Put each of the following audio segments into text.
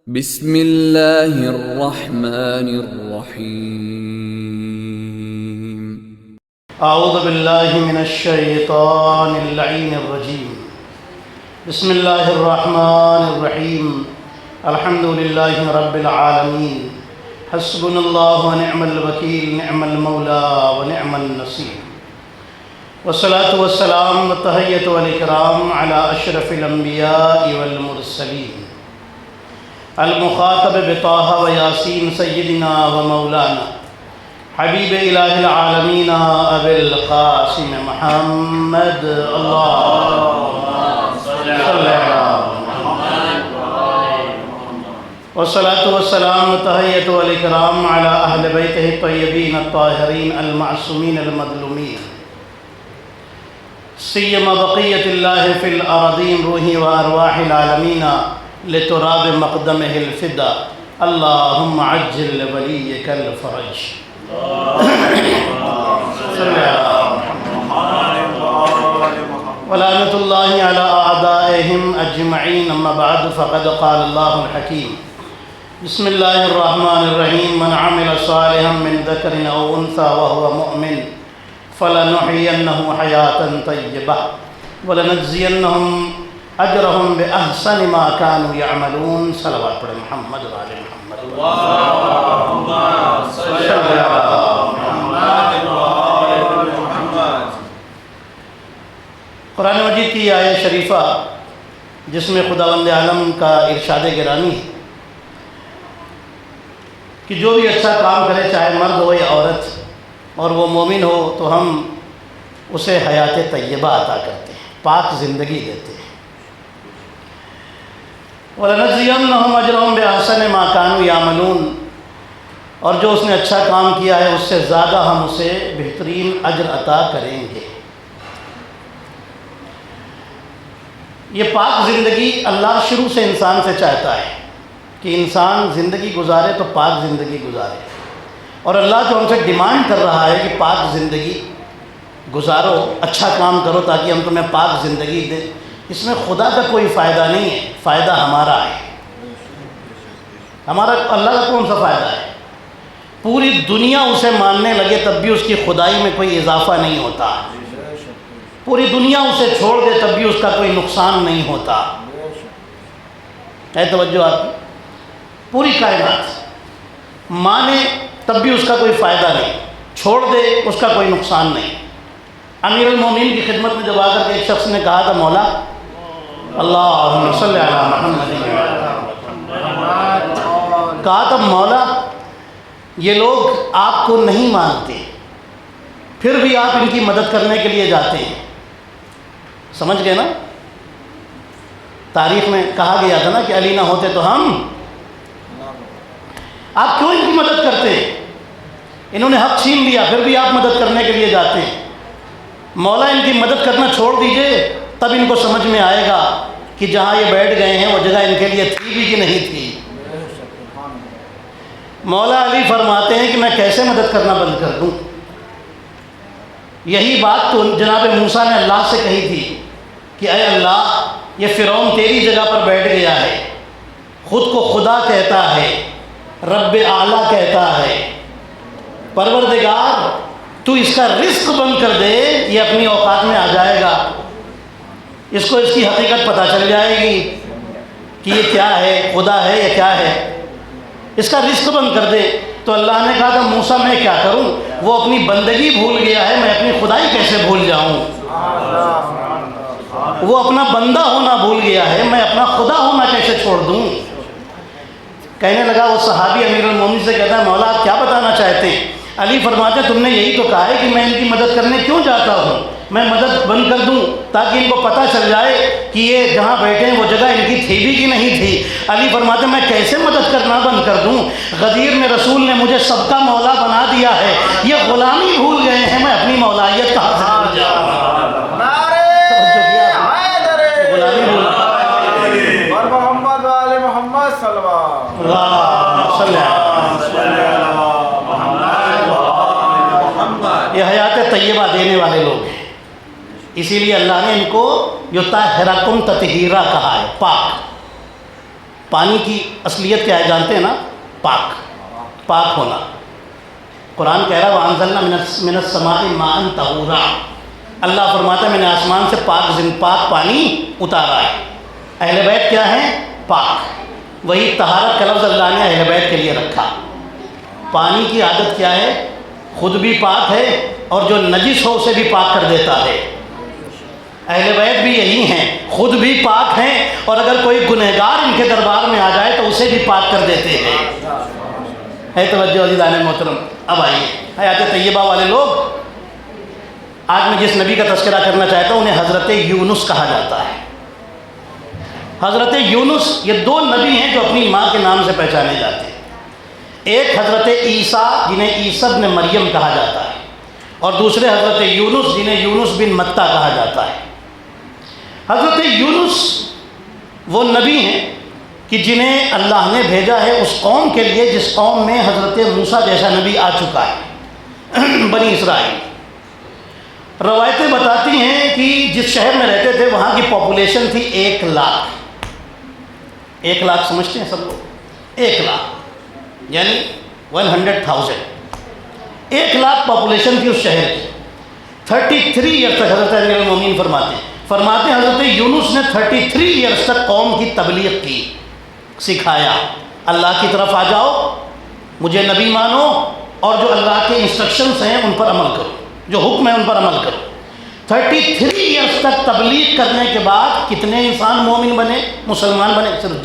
بسم اللہ الرحمن الرحیم اعوذ باللہ من الشیطان اللعین الرجیم بسم اللہ الرحمن الرحیم الحمدللہ رب العالمین حسبنا اللہ ونعم الوکیل نعم المولا ونعم النصیر والصلاة والسلام والتحیۃ والاکرام علی اشرف الانبیاء والمرسلین المخاطب بطہ و یاسین سیدنا و مولانا حبیب الہ العالمین ابی القاسم محمد اللہم صلی علی محمد والصلاة والسلام والتحیۃ والاکرام علی اہل بیتہ الطیبین الطاہرین المعصومین المظلومین سیما بقیت اللہ فی الارضین روحی و ارواح العالمین لتراب مقدمہ الفدا اللہم عجل ولیک الفرج ولعنۃ اللہ علی اعدائہم اجمعین اما بعد فقد قال اللہ الحکیم بسم اللہ الرحمن الرحیم من عمل صالحا من ذکر او انثى وهو مؤمن فلنحيينه حياة طيبة ولنجزينهم اجرهم باحسن ما كانوا يعملون صلوات پڑھیں محمد و آل محمد اللهم صل على محمد و آل محمد۔ قرآن مجید کی آیت شریفہ جس میں خداوند عالم کا ارشاد گرامی ہے کہ جو بھی اچھا کام کرے چاہے مرد ہو یا عورت اور وہ مومن ہو تو ہم اسے حیات طیبہ عطا کرتے ہیں، پاک زندگی دیتے ہیں۔ وَلَنَجْزِيَنَّهُمْ أَجْرَهُمْ بِأَحْسَنِ مَا كَانُوا يَعْمَلُونَ، اور جو اس نے اچھا کام کیا ہے اس سے زیادہ ہم اسے بہترین اجر عطا کریں گے۔ یہ پاک زندگی اللہ شروع سے انسان سے چاہتا ہے کہ انسان زندگی گزارے تو پاک زندگی گزارے، اور اللہ جو ہم سے ڈیمانڈ کر رہا ہے کہ پاک زندگی گزارو، اچھا کام کرو تاکہ ہم تمہیں پاک زندگی دیں، اس میں خدا کا کوئی فائدہ نہیں ہے، فائدہ ہمارا ہے۔ ہمارا اللہ کا کون سا فائدہ ہے؟ پوری دنیا اسے ماننے لگے تب بھی اس کی خدائی میں کوئی اضافہ نہیں ہوتا، پوری دنیا اسے چھوڑ دے تب بھی اس کا کوئی نقصان نہیں ہوتا۔ ہے توجہ آپ کی؟ پوری کائنات مانے تب بھی اس کا کوئی فائدہ نہیں، چھوڑ دے اس کا کوئی نقصان نہیں۔ امیر المومنین کی خدمت میں جب آ کر کے ایک شخص نے کہا تھا مولا اللہم صلی علی محمد، کہا تھا مولا یہ لوگ آپ کو نہیں مانتے پھر بھی آپ ان کی مدد کرنے کے لیے جاتے ہیں۔ سمجھ گئے نا؟ تاریخ میں کہا گیا تھا نا کہ علی نہ ہوتے تو ہم، آپ کیوں ان کی مدد کرتے ہیں؟ انہوں نے حق چھین لیا پھر بھی آپ مدد کرنے کے لیے جاتے ہیں۔ مولا ان کی مدد کرنا چھوڑ دیجئے تب ان کو سمجھ میں آئے گا کہ جہاں یہ بیٹھ گئے ہیں وہ جگہ ان کے لیے تھی بھی کہ نہیں تھی۔ مولا علی فرماتے ہیں کہ میں کیسے مدد کرنا بند کر دوں؟ یہی بات تو جناب موسیٰ نے اللہ سے کہی تھی کہ اے اللہ یہ فرعون تیری جگہ پر بیٹھ گیا ہے، خود کو خدا کہتا ہے، رب اعلیٰ کہتا ہے، پروردگار تو اس کا رزق بند کر دے، یہ اپنی اوقات میں آ جائے گا، اس کو اس کی حقیقت پتہ چل جائے گی کہ یہ کیا ہے، خدا ہے یا کیا ہے، اس کا رزق بند کر دے۔ تو اللہ نے کہا تھا موسیٰ میں کیا کروں، وہ اپنی بندگی بھول گیا ہے، میں اپنی خدائی کیسے بھول جاؤں؟ وہ اپنا بندہ ہونا بھول گیا ہے، میں اپنا خدا ہونا کیسے چھوڑ دوں؟ کہنے لگا وہ صحابی امیر المومنین سے کہتا ہے مولا آپ کیا بتانا چاہتے ہیں؟ علی فرماتے ہیں تم نے یہی تو کہا ہے کہ میں ان کی مدد کرنے کیوں جاتا ہوں، میں مدد بند کر دوں تاکہ ان کو پتہ چل جائے کہ یہ جہاں بیٹھے ہیں وہ جگہ ان کی تھی بھی کہ نہیں تھی۔ علی فرماتے ہیں میں کیسے مدد کرنا بند کر دوں؟ غدیر میں رسول نے مجھے سب کا مولا بنا دیا ہے، یہ غلامی بھول گئے ہیں، میں اپنی مولائیت کہاں سے بھول جاؤں؟ غلامی بھول یہ حیات طیبہ دینے والے لوگ ہیں، اسی لیے اللہ نے ان کو یطہرکم تطہیرا کہا ہے، پاک۔ پانی کی اصلیت کیا ہے جانتے ہیں نا؟ پاک، پاک ہونا۔ قرآن کہہ رہا ہے وَأَنزَلْنَا مِنَ السَّمَاءِ مَاءً طَهُورًا، اللہ فرماتا ہے میں نے آسمان سے پاک پانی اتارا ہے۔ اہل بیت کیا ہیں؟ پاک۔ وہی طہارت کا لفظ اللہ نے اہل بیت کے لیے رکھا۔ پانی کی عادت کیا ہے؟ خود بھی پاک ہے اور جو نجس ہو اسے بھی پاک کر دیتا ہے۔ اہل بیت بھی یہی ہیں، خود بھی پاک ہیں اور اگر کوئی گنہگار ان کے دربار میں آ جائے تو اسے بھی پاک کر دیتے ہیں۔ ہے توجہ عزیزان محترم؟ اب آئیے حیات طیبہ والے لوگ، آج میں جس نبی کا تذکرہ کرنا چاہتا ہوں انہیں حضرت یونس کہا جاتا ہے۔ حضرت یونس، یہ دو نبی ہیں جو اپنی ماں کے نام سے پہچانے جاتے ہیں۔ ایک حضرت عیسیٰ جنہیں عیسیٰ ابن مریم کہا جاتا ہے، اور دوسرے حضرت یونس جنہیں یونس بن متیٰ کہا جاتا ہے۔ حضرت یونس وہ نبی ہیں کہ جنہیں اللہ نے بھیجا ہے اس قوم کے لیے جس قوم میں حضرت موسیٰ جیسا نبی آ چکا ہے، بنی اسرائیل۔ روایتیں بتاتی ہیں کہ جس شہر میں رہتے تھے وہاں کی پاپولیشن تھی 1 لاکھ۔ 1 لاکھ سمجھتے ہیں سب لوگ؟ 1 لاکھ یعنی 100,000۔ 1 لاکھ پاپولیشن تھی اس شہر کی۔ 33 ایئر تک حضرت امیر المومنین فرماتے ہیں حضرت یونس نے 33 ایئرس تک قوم کی تبلیغ کی، سکھایا اللہ کی طرف آ جاؤ، مجھے نبی مانو اور جو اللہ کے انسٹرکشنز ہیں ان پر عمل کرو، جو حکم ہے ان پر عمل کرو۔ 33 ایئرس تک تبلیغ کرنے کے بعد کتنے انسان مومن بنے، مسلمان بنے؟ صرف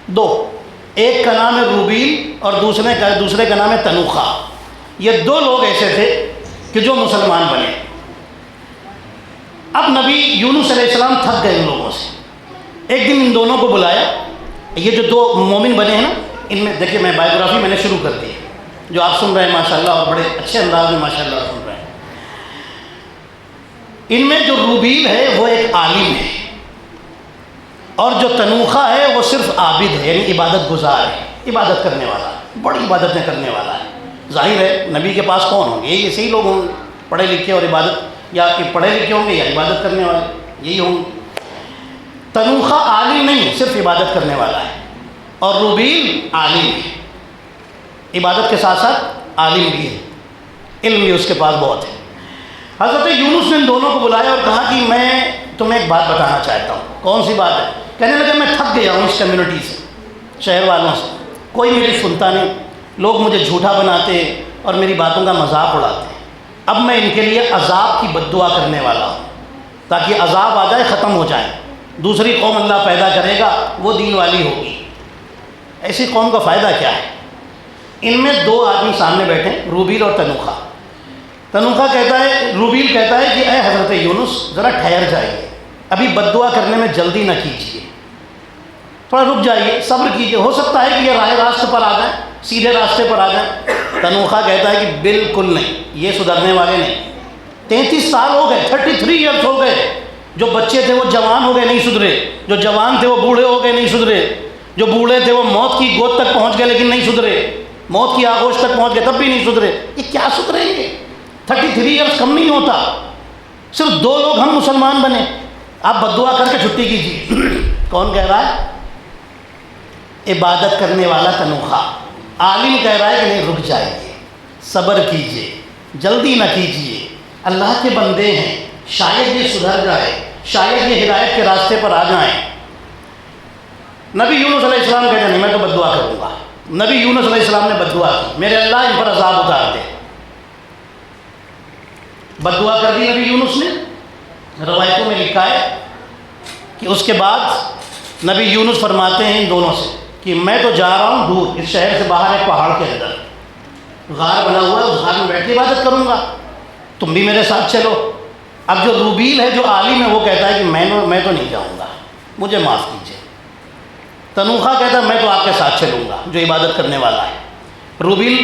2۔ ایک کا نام ہے روبیل اور دوسرے کا نام ہے تنوخہ۔ یہ 2 لوگ ایسے تھے کہ جو مسلمان بنے۔ اب نبی یونس علیہ السلام تھک گئے ان لوگوں سے، ایک دن ان دونوں کو بلایا۔ یہ جو 2 مومن بنے ہیں نا، ان میں دیکھیے میں بایوگرافی میں نے شروع کر دی ہے جو آپ سن رہے ہیں ماشاءاللہ، اور بڑے اچھے انداز میں ماشاءاللہ سن رہے ہیں۔ ان میں جو روبیل ہے وہ ایک عالم ہے، اور جو تنوخہ ہے وہ صرف عابد ہے، یعنی عبادت گزار ہے، عبادت کرنے والا، بڑی عبادتیں کرنے والا ہے۔ ظاہر ہے نبی کے پاس کون ہوں گے؟ یہ ایسے ہی لوگ ہوں گے، پڑھے لکھے اور عبادت، یا کہ پڑھے لکھے ہوں گے یا عبادت کرنے والے، یہی ہوں گے۔ تنوخہ عالم نہیں ہے، صرف عبادت کرنے والا ہے، اور روبیل عالم ہے، عبادت کے ساتھ ساتھ عالم بھی ہے، علم بھی اس کے پاس بہت ہے۔ حضرت یونس نے ان دونوں کو بلایا اور کہا کہ میں تمہیں ایک بات بتانا چاہتا ہوں۔ کون سی بات ہے؟ کہنے لگا میں تھک گیا ہوں اس کمیونٹی سے، شہر والوں سے، کوئی میری سنتا نہیں، لوگ مجھے جھوٹا بناتے اور میری باتوں کا مذاق اڑاتے ہیں۔ اب میں ان کے لیے عذاب کی بد دعا کرنے والا ہوں تاکہ عذاب آ جائے، ختم ہو جائے، دوسری قوم اللہ پیدا کرے گا وہ دین والی ہوگی۔ ایسی قوم کا فائدہ کیا ہے؟ ان میں 2 آدمی سامنے بیٹھے، روبیل اور تنوخہ۔ تنوخہ کہتا ہے، روبیل کہتا ہے کہ اے حضرت یونس ذرا ٹھہر جائیے، ابھی بد دعا کرنے میں جلدی نہ کیجیے، تھوڑا رک جائیے، صبر کیجیے، ہو سکتا ہے کہ یہ راہ راستے پر آ جائیں، سیدھے راستے پر آ جائیں۔ تنوخہ کہتا ہے کہ بالکل نہیں، یہ سدھرنے والے نہیں۔ 33 سال ہو گئے، 33 ایئرس ہو گئے، جو بچے تھے وہ جوان ہو گئے نہیں سدھرے، جو جوان تھے وہ بوڑھے ہو گئے نہیں سدھرے، جو بوڑھے تھے وہ موت کی گود تک پہنچ گئے لیکن نہیں سدھرے، موت کی آغوش تک پہنچ گئے تب بھی نہیں سدھرے۔ یہ کیا سدھریں گے؟ 33 ایئرس کم نہیں ہوتا، صرف 2 لوگ ہم مسلمان بنے، آپ بد دعا کر کے چھٹی کیجیے۔ کون کہہ رہا ہے؟ عبادت کرنے والا تنوخہ۔ عالم کہہ رہا ہے کہ نہیں، رک جائیے، صبر کیجیے، جلدی نہ کیجیے، اللہ کے بندے ہیں، شاید یہ سدھر جائے، شاید یہ ہدایت کے راستے پر آ جائیں۔ نبی یونس علیہ السلام کہتے ہیں نہیں میں تو بد دعا کروں گا۔ نبی یونس علیہ السلام نے بد دعا کی، میرے اللہ ان پر عذاب اتار دے۔ بد دعا کر دی نبی یونس نے۔ روایتوں میں لکھا ہے کہ اس کے بعد نبی یونس فرماتے ہیں ان دونوں سے کہ میں تو جا رہا ہوں دور، اس شہر سے باہر ایک پہاڑ کے اندر غار بنا ہوا ہے، اس غار میں بیٹھ کے عبادت کروں گا، تم بھی میرے ساتھ چلو۔ اب جو روبیل ہے جو عالم ہے وہ کہتا ہے کہ میں تو نہیں جاؤں گا، مجھے معاف کیجیے۔ تنوخہ کہتا ہے میں تو آپ کے ساتھ چلوں گا، جو عبادت کرنے والا ہے۔ روبیل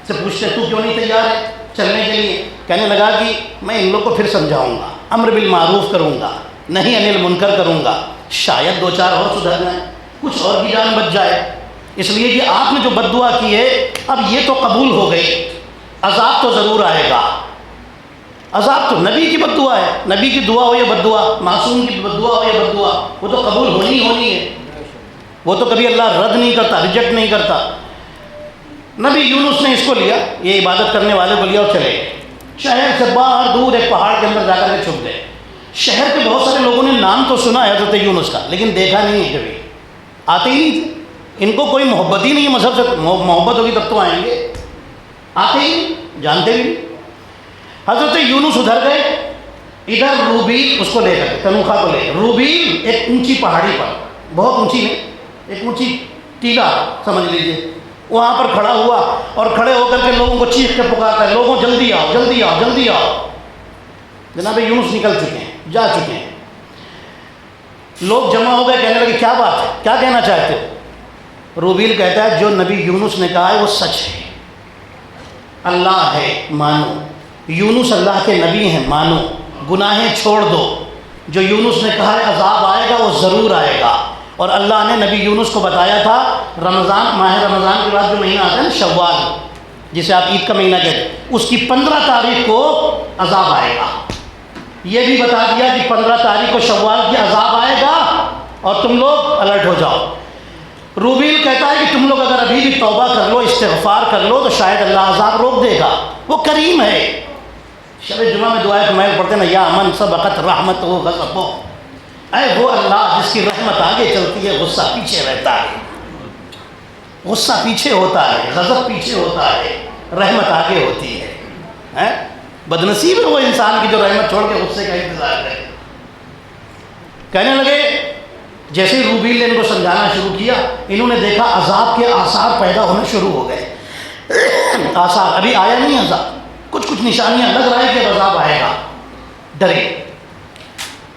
سے پوچھتے تو کیوں نہیں تیار ہے چلنے کے لیے؟ کہنے لگا کہ میں ان لوگ کو پھر سمجھاؤں گا، امر بالمعروف کروں گا، نہیں انل منکر کروں گا، شاید 2-4 اور سدھر جائیں، کچھ اور کی جان بچ جائے، اس لیے کہ آپ نے جو بد دعا کی ہے اب یہ تو قبول ہو گئی، عذاب تو ضرور آئے گا۔ عذاب تو نبی کی بد دعا ہے، نبی کی دعا ہو یا بد دعا، معصوم کی بد دعا ہو یا بد دعا، وہ تو قبول ہونی ہے۔ وہ تو کبھی اللہ رد نہیں کرتا، ریجیکٹ نہیں کرتا۔ نبی یونس نے اس کو لیا، یہ عبادت کرنے والے کو لیا اور چلے گئے شہر سے باہر دور ایک پہاڑ کے اندر جا کر کے چھپ گئے۔ شہر کے بہت سارے لوگوں نے نام تو سنا ہے حضرت یونس کا، لیکن دیکھا نہیں ہے کبھی، آتے ہی نہیں تھے، ان کو کوئی محبت ہی نہیں ہے مذہب سے، محبت ہوگی تب تو آئیں گے، آتے ہی نہیں، جانتے بھی نہیں۔ حضرت یونس ادھر گئے، ادھر روبیل اس کو لے کر تنوخہ کو لے، روبیل ایک اونچی پہاڑی پر، بہت اونچی نہیں، ایک اونچی ٹیلا سمجھ لیجیے، وہاں پر کھڑا ہوا اور کھڑے ہو کر کے لوگوں کو چیخ کے پکارتا ہے، لوگوں جلدی آؤ جلدی آؤ جلدی آؤ۔ جناب یونس نکل چکے ہیں، جا چکے ہیں، لوگ جمع ہو گئے، کہنے لگے کیا بات ہے، کیا کہنا چاہتے ہو؟ روبیل کہتا ہے جو نبی یونس نے کہا ہے وہ سچ ہے، اللہ ہے مانو، یونس اللہ کے نبی ہیں مانو، گناہیں چھوڑ دو، جو یونس نے کہا ہے عذاب آئے گا وہ ضرور آئے گا۔ اور اللہ نے نبی یونس کو بتایا تھا رمضان، ماہ رمضان کے بعد جو مہینہ آتا ہے نا شوال، جسے آپ عید کا مہینہ کہتے ہیں، اس کی 15 تاریخ کو عذاب آئے گا۔ یہ بھی بتا دیا کہ 15 تاریخ کو شوال کی عذاب آئے گا اور تم لوگ الرٹ ہو جاؤ۔ روبیل کہتا ہے کہ تم لوگ اگر ابھی بھی توبہ کر لو، استغفار کر لو تو شاید اللہ عذاب روک دے گا، وہ کریم ہے۔ شب جمعہ میں دعائے کمائل پڑھتے نا، یا من سبقت رحمت ہو غضب ہو، اے وہ اللہ جس کی رحمت آگے چلتی ہے غصہ پیچھے رہتا ہے، غصہ پیچھے ہوتا ہے، غضب پیچھے ہوتا ہے، رحمت آگے ہوتی ہے۔ بدنصیب ہے وہ انسان کی جو رحمت چھوڑ کے غصے کا انتظار کرے۔ کہنے لگے، جیسے روبیل نے ان کو سمجھانا شروع کیا، انہوں نے دیکھا عذاب کے آثار پیدا ہونے شروع ہو گئے۔ آثار ابھی آیا نہیں عذاب، کچھ نشانیاں لگ رہا ہے کہ عذاب آئے گا، ڈرے،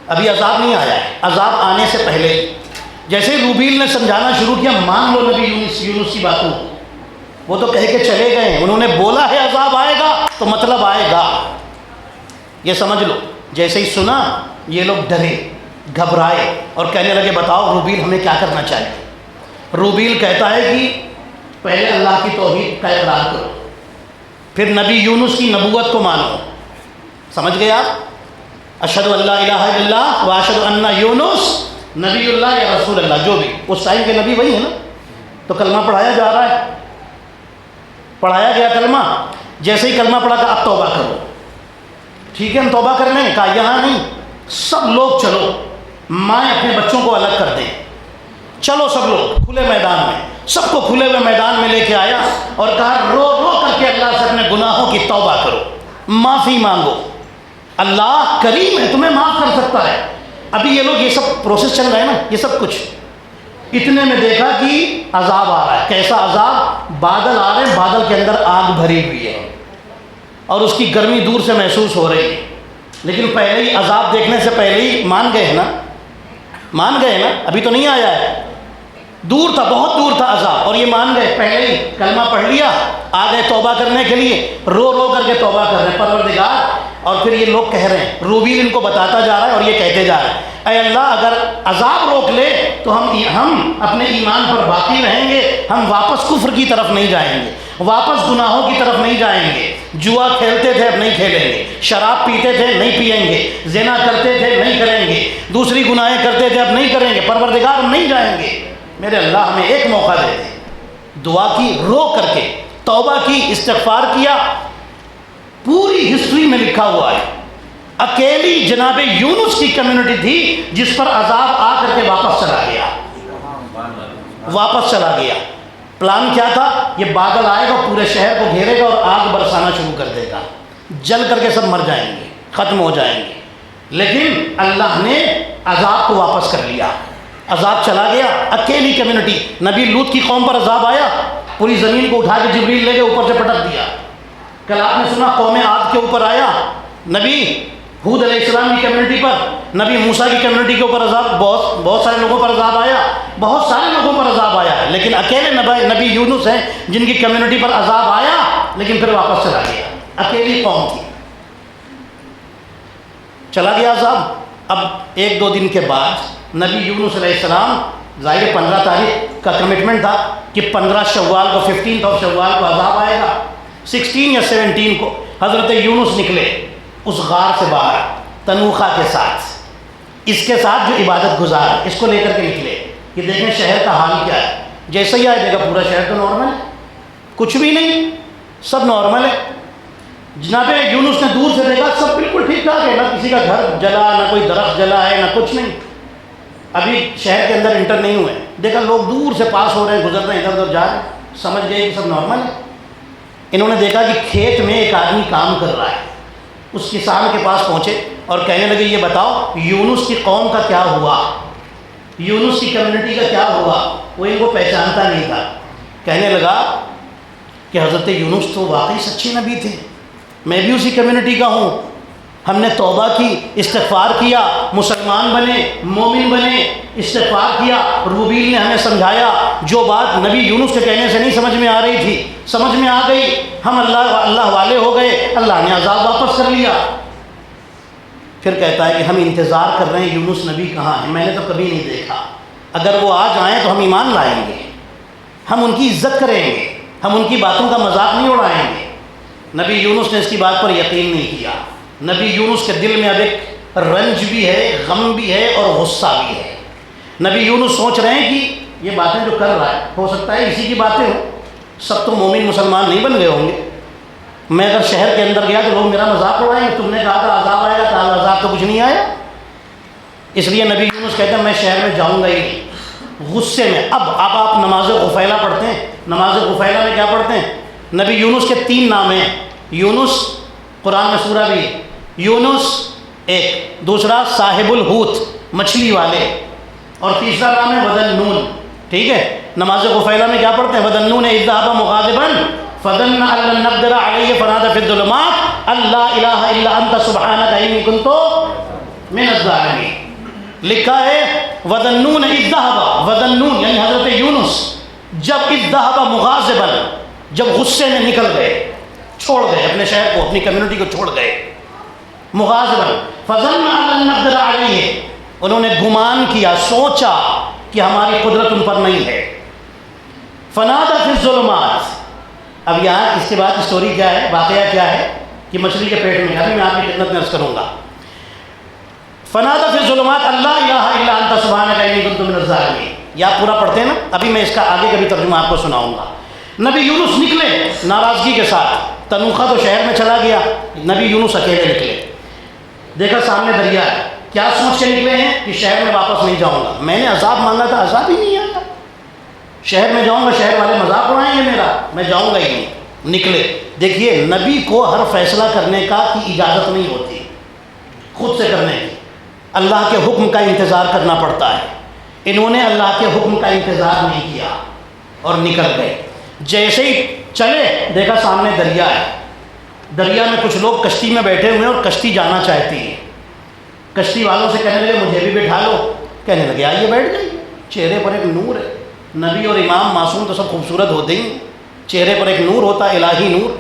ابھی عذاب نہیں آیا ہے، عذاب آنے سے پہلے جیسے روبیل نے سمجھانا شروع کیا، مان لو نبی یونس کی باتوں، وہ تو کہہ کے چلے گئے، انہوں نے بولا ہے عذاب آئے گا تو مطلب آئے گا، یہ سمجھ لو۔ جیسے ہی سنا یہ لوگ ڈرے، گھبرائے اور کہنے لگے بتاؤ روبیل ہمیں کیا کرنا چاہیے؟ روبیل کہتا ہے کہ پہلے اللہ کی توحید کا اقرار کرو، پھر نبی یونس کی نبوت کو مانو، سمجھ گئے آپ؟ اشہد ان لا الہ الا اللہ و اشہد ان یونس نبی اللہ یا رسول اللہ، جو بھی اس ٹائم کے نبی وہی ہے نا، تو کلمہ پڑھایا جا رہا ہے، پڑھایا گیا کلمہ، جیسے ہی کلمہ پڑھا کہ اب توبہ کرو، ٹھیک ہے ہم توبہ کر لیں، کہا یہاں نہیں، سب لوگ چلو، مائیں اپنے بچوں کو الگ کر دیں، چلو سب لوگ کھلے میدان میں، سب کو کھلے ہوئے میدان میں لے کے آیا اور کہا رو رو کر کے اللہ سے اپنے گناہوں کی توبہ کرو، معافی مانگو، اللہ کریم ہے تمہیں معاف کر سکتا ہے۔ ابھی یہ لوگ یہ سب پروسیس چل رہا ہے نا، یہ سب کچھ، اتنے میں دیکھا کہ عذاب آ رہا ہے۔ کیسا عذاب؟ بادل آ رہے ہیں، بادل کے اندر آگ بھری ہوئی ہے اور اس کی گرمی دور سے محسوس ہو رہی ہے، لیکن پہلے ہی عذاب دیکھنے سے پہلے ہی مان گئے ہیں نا، مان گئے نا، ابھی تو نہیں آیا ہے، دور تھا، بہت دور تھا عذاب، اور یہ مان گئے، پہلے ہی کلمہ پڑھ لیا، آ گئے توبہ کرنے کے لیے، رو رو کر کے توبہ کر رہے ہیں پروردگار۔ اور پھر یہ لوگ کہہ رہے ہیں، روبیل ان کو بتاتا جا رہا ہے اور یہ کہتے جا رہے ہیں، اے اللہ اگر عذاب روک لے تو ہم اپنے ایمان پر باقی رہیں گے، ہم واپس کفر کی طرف نہیں جائیں گے، واپس گناہوں کی طرف نہیں جائیں گے، جوا کھیلتے تھے اب نہیں کھیلیں گے، شراب پیتے تھے نہیں پئیں گے، زنا کرتے تھے نہیں کریں گے، دوسری گناہیں کرتے تھے اب نہیں کریں گے، پروردگار ہم نہیں جائیں گے، میرے اللہ ہمیں ایک موقع دے دے۔ دعا کی، رو کر کے توبہ کی، استغفار کیا۔ پوری ہسٹری میں لکھا ہوا ہے اکیلی جناب یونس کی کمیونٹی تھی جس پر عذاب آ کر کے واپس چلا گیا، واپس چلا گیا۔ پلان کیا تھا؟ یہ بادل آئے گا، پورے شہر کو گھیرے گا اور آگ برسانا شروع کر دے گا، جل کر کے سب مر جائیں گے، ختم ہو جائیں گے، لیکن اللہ نے عذاب کو واپس کر لیا، عذاب چلا گیا۔ اکیلی کمیونٹی، نبی لوط کی قوم پر عذاب آیا، پوری زمین کو اٹھا کے جبریل لے کے اوپر سے پٹک دیا۔ کل آپ نے سنا قوم عاد کے اوپر آیا، نبی ہود علیہ السلام کی کمیونٹی پر، نبی موسیٰ کی کمیونٹی کے اوپر عذاب، بہت سارے لوگوں پر عذاب آیا، بہت سارے لوگوں پر عذاب آیا، لیکن اکیلے نبی یونس ہیں جن کی کمیونٹی پر عذاب آیا لیکن پھر واپس چلا گیا۔ اکیلی قوم تھی، چلا گیا عذاب۔ اب 1-2 دن کے بعد نبی یونس علیہ السلام، ظاہر 15 تاریخ کا کمٹمنٹ تھا کہ 15 شوال کو، 15 شوال کو عذاب آئے گا، 16 یا 17 کو حضرت یونس نکلے اس غار سے باہر تنوخہ کے ساتھ، اس کے ساتھ جو عبادت گزار اس کو لے کر کے نکلے، کہ دیکھیں شہر کا حال کیا ہے. جیسے ہی آئے دیکھا پورا شہر تو نارمل ہے, کچھ بھی نہیں, سب نارمل ہے. جناب یونس نے دور سے دیکھا سب بالکل ٹھیک ٹھاک ہے, نہ کسی کا گھر جلا, نہ کوئی درخت جلا ہے, نہ کچھ نہیں. ابھی شہر کے اندر انٹر نہیں ہوئے, دیکھا لوگ دور سے پاس ہو رہے ہیں, گزر رہے ہیں, ادھر ادھر جا رہے ہیں, سمجھ گئے کہ سب نارمل ہے. انہوں نے دیکھا کہ کھیت میں ایک آدمی کام کر رہا ہے. اس کسان کے پاس پہنچے اور کہنے لگے یہ بتاؤ یونس کی قوم کا کیا ہوا, یونس کی کمیونٹی کا کیا ہوا. وہ ان کو پہچانتا نہیں تھا. کہنے لگا کہ حضرت یونس تو واقعی سچے نبی تھے, میں بھی اسی کمیونٹی کا ہوں. ہم نے توبہ کی, استغفار کیا, مسلمان بنے, مومن بنے, استغفار کیا. روبیل نے ہمیں سمجھایا, جو بات نبی یونس کے کہنے سے نہیں سمجھ میں آ رہی تھی سمجھ میں آ گئی. ہم اللہ والے ہو گئے, اللہ نے عذاب واپس کر لیا. پھر کہتا ہے کہ ہم انتظار کر رہے ہیں یونس نبی کہاں ہیں, میں نے تو کبھی نہیں دیکھا. اگر وہ آ جائیں تو ہم ایمان لائیں گے, ہم ان کی عزت کریں گے, ہم ان کی باتوں کا مذاق نہیں اڑائیں گے. نبی یونس نے اس کی بات پر یقین نہیں کیا. نبی یونس کے دل میں اب ایک رنج بھی ہے, غم بھی ہے اور غصہ بھی ہے. نبی یونس سوچ رہے ہیں کہ یہ باتیں جو کر رہا ہے ہو سکتا ہے اسی کی باتیں ہوں, سب تو مومن مسلمان نہیں بن گئے ہوں گے. میں اگر شہر کے اندر گیا تو لوگ میرا مذاق اڑائیں گے, تم نے کہا تھا عذاب آئے گا, تو عذاب تو کچھ نہیں آیا. اس لیے نبی یونس کہتے ہیں میں شہر میں جاؤں گا ہی نہیں. غصے میں اب آپ نماز غفیلہ پڑھتے ہیں, نماز غفیلہ میں کیا پڑھتے ہیں؟ نبی یونس کے 3 نام ہیں. یونس قرآن میں سورہ بھی, یونس ایک, دوسرا صاحب الحوت مچھلی والے, اور تیسرا نام ہے وذنون. ٹھیک ہے, نماز غفیلہ میں کیا پڑھتے ہیں؟ وذنون اذ ذهب مغاضبا فظن ان لن نقدر علیہ فنادى في الظلمات ان لا الہ الا انت سبحانک انی کنت من الظالمین. لکھا ہے وذنون اذ ذهب, وذنون یعنی حضرت یونس جب اذ ذهب مغاضبا, جب غصے میں نکل گئے, چھوڑ گئے اپنے شہر کو, اپنی کمیونٹی کو چھوڑ گئے. مغاضبا فظن ان لن نقدر علیہ, انہوں نے گمان کیا, سوچا کہ ہماری قدرت ان پر نہیں ہے. فنادى في الظلمات. اب یہاں اس کے بعد اسٹوری کیا ہے, واقعہ کیا ہے کہ مچھلی کے پیٹ میں, ابھی میں آپ کی خدمت میں عرض کروں گا. فنادى في الظلمات ان لا الہ الا انت سبحانک انی کنت من الظالمین. یا پورا پڑھتے ہیں نا, ابھی میں اس کا آگے کا بھی ترجمہ آپ کو سناؤں گا. نبی یونس نکلے ناراضگی کے ساتھ, تنوخہ تو شہر میں چلا گیا, نبی یونس اکیلے نکلے. دیکھا سامنے دریا ہے, کیا سوچ کے نکلے ہیں کہ شہر میں واپس نہیں جاؤں گا, میں نے عذاب مانگا تھا عذاب ہی نہیں آیا, شہر میں جاؤں گا شہر والے مذاق اڑائیں گے میرا, میں جاؤں گا ہی نہیں. نکلے. دیکھیے نبی کو ہر فیصلہ کرنے کا کی اجازت نہیں ہوتی, خود سے کرنے کی, اللہ کے حکم کا انتظار کرنا پڑتا ہے. انہوں نے اللہ کے حکم کا انتظار نہیں کیا اور نکل گئے. جیسے ہی چلے دیکھا سامنے دریا ہے, دریا میں کچھ لوگ کشتی میں بیٹھے ہوئے ہیں اور کشتی جانا چاہتی ہے. کشتی والوں سے کہنے لگے مجھے بھی بٹھا لو. کہنے لگے آئیے بیٹھ جائیے. چہرے پر ایک نور ہے, نبی اور امام معصوم تو سب خوبصورت ہوتے ہی, چہرے پر ایک نور ہوتا ہے, الہی نور.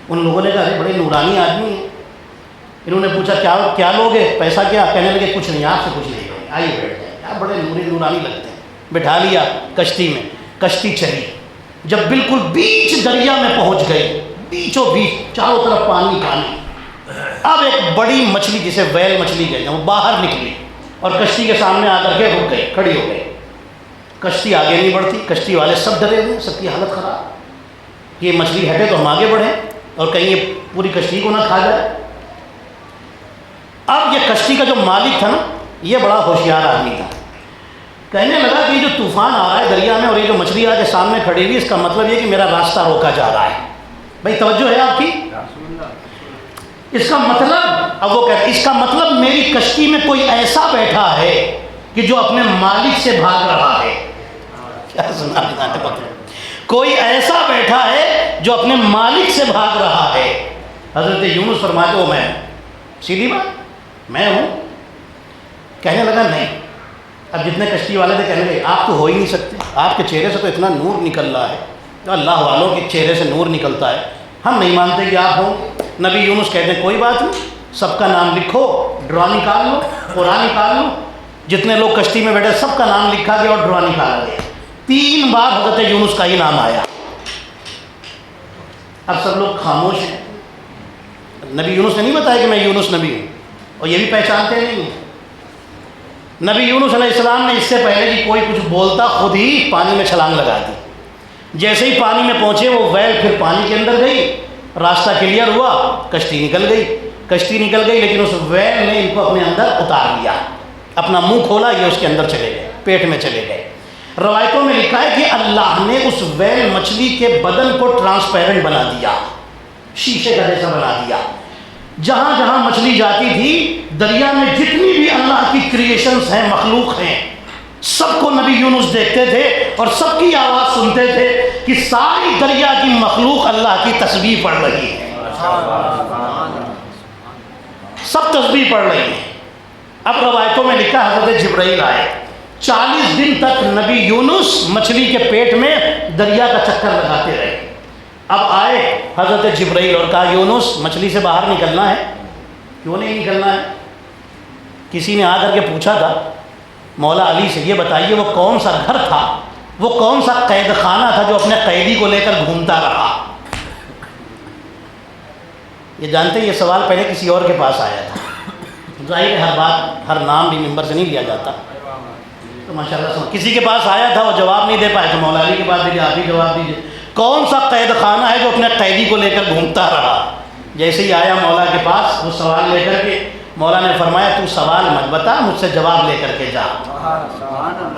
ان لوگوں نے کہا ارے بڑے نورانی آدمی ہیں. انہوں نے پوچھا کیا لوگے, پیسہ کیا؟ کہنے لگے کچھ نہیں, آپ سے کچھ نہیں لوگے, آئیے بیٹھ جائیں, آپ بڑے نورانی لگتے ہیں. بٹھا لیا کشتی میں. کشتی چلی, جب بالکل بیچ دریا میں پہنچ گئی, بیچوں بیچ چاروں طرف پانی پانی. اب ایک بڑی مچھلی جسے ویل مچھلی کہتے ہیں وہ باہر نکلی اور کشتی کے سامنے آ کر کے رک گئی, کھڑی ہو گئی. کشتی آگے نہیں بڑھتی, کشتی والے سب ڈرے ہوئے, سب کی حالت خراب. یہ مچھلی ہٹے تو ہم آگے بڑھیں اور کہیں یہ پوری کشتی کو نہ کھا جائے. اب یہ کشتی کا جو مالک تھا نا, یہ بڑا ہوشیار آدمی تھا. کہنے لگا کہ یہ جو طوفان آ رہا ہے دریا میں اور یہ جو مچھلی آ کے سامنے کھڑی ہوئی, اس کا مطلب یہ کہ میرا راستہ روکا جا رہا ہے. بھائی توجہ ہے آپ کی؟ اس کا مطلب, اب وہ کہتے ہیں اس کا مطلب میری کشتی میں کوئی ایسا بیٹھا ہے کہ جو اپنے مالک سے بھاگ رہا ہے. کیا سنا مطلب, کوئی ایسا بیٹھا ہے جو اپنے مالک سے بھاگ رہا ہے. حضرت یونس فرماتے ہو میں, سیدھی بات میں ہوں. کہنے لگا نہیں. اب جتنے کشتی والے تھے کہنے لگے آپ تو ہو ہی نہیں سکتے, آپ کے چہرے سے تو اتنا نور نکل رہا ہے, اللہ والوں کے چہرے سے نور نکلتا ہے, ہم نہیں مانتے کہ آپ ہوں. نبی یونس کہتے ہیں کوئی بات نہیں, سب کا نام لکھو, ڈرا نکال لو, قرآن نکال لو. جتنے لوگ کشتی میں بیٹھے سب کا نام لکھا گیا اور ڈرا نکالا گیا. 3 بار حضرت یونس کا ہی نام آیا. اب سب لوگ خاموش ہیں. نبی یونس نے نہیں بتایا کہ میں یونس نبی ہوں, اور یہ بھی پہچانتے نہیں ہیں. نبی یونس علیہ السلام نے اس سے پہلے کہ کوئی کچھ بولتا خود ہی پانی میں چھلانگ لگا دی. جیسے ہی پانی میں پہنچے وہ ویل پھر پانی کے اندر گئی, راستہ کلیئر ہوا, کشتی نکل گئی لیکن اس ویل نے ان کو اپنے اندر اتار لیا. اپنا منہ کھولا, یہ اس کے اندر چلے گئے, پیٹ میں چلے گئے. روایتوں میں لکھا ہے کہ اللہ نے اس ویل مچھلی کے بدن کو ٹرانسپیرنٹ بنا دیا, شیشے کا جیسا بنا دیا. جہاں جہاں مچھلی جاتی تھی دریا میں جتنی بھی اللہ کی کریشنز ہیں, مخلوق ہیں, سب کو نبی یونس دیکھتے تھے اور سب کی آواز سنتے تھے کہ ساری دریا کی مخلوق اللہ کی تسبیح پڑھ رہی ہے, سب تسبیح پڑھ رہی ہے. اب روایتوں میں لکھا حضرت جبرائیل آئے, 40 دن تک نبی یونس مچھلی کے پیٹ میں دریا کا چکر لگاتے رہے. اب آئے حضرت جبرائیل اور کہا یونس مچھلی سے باہر نکلنا ہے. کیوں نہیں نکلنا ہے؟ کسی نے آ کر کے پوچھا تھا مولا علی سے, یہ بتائیے وہ کون سا گھر تھا, وہ کون سا قید خانہ تھا جو اپنے قیدی کو لے کر گھومتا رہا. یہ جانتے ہیں یہ سوال پہلے کسی اور کے پاس آیا تھا. ظاہر ہے ہر بات ہر نام بھی ممبر سے نہیں لیا جاتا, تو ماشاءاللہ کسی کے پاس آیا تھا, وہ جواب نہیں دے پائے تو مولا علی کے پاس بھی آپ ہی جواب دیجیے. کون سا قید خانہ ہے جو اپنے قیدی کو لے کر گھومتا رہا؟ جیسے ہی آیا مولا کے پاس وہ سوال لے کر کے, مولا نے فرمایا تو سوال مت بتا, مجھ سے جواب لے کر کے جا.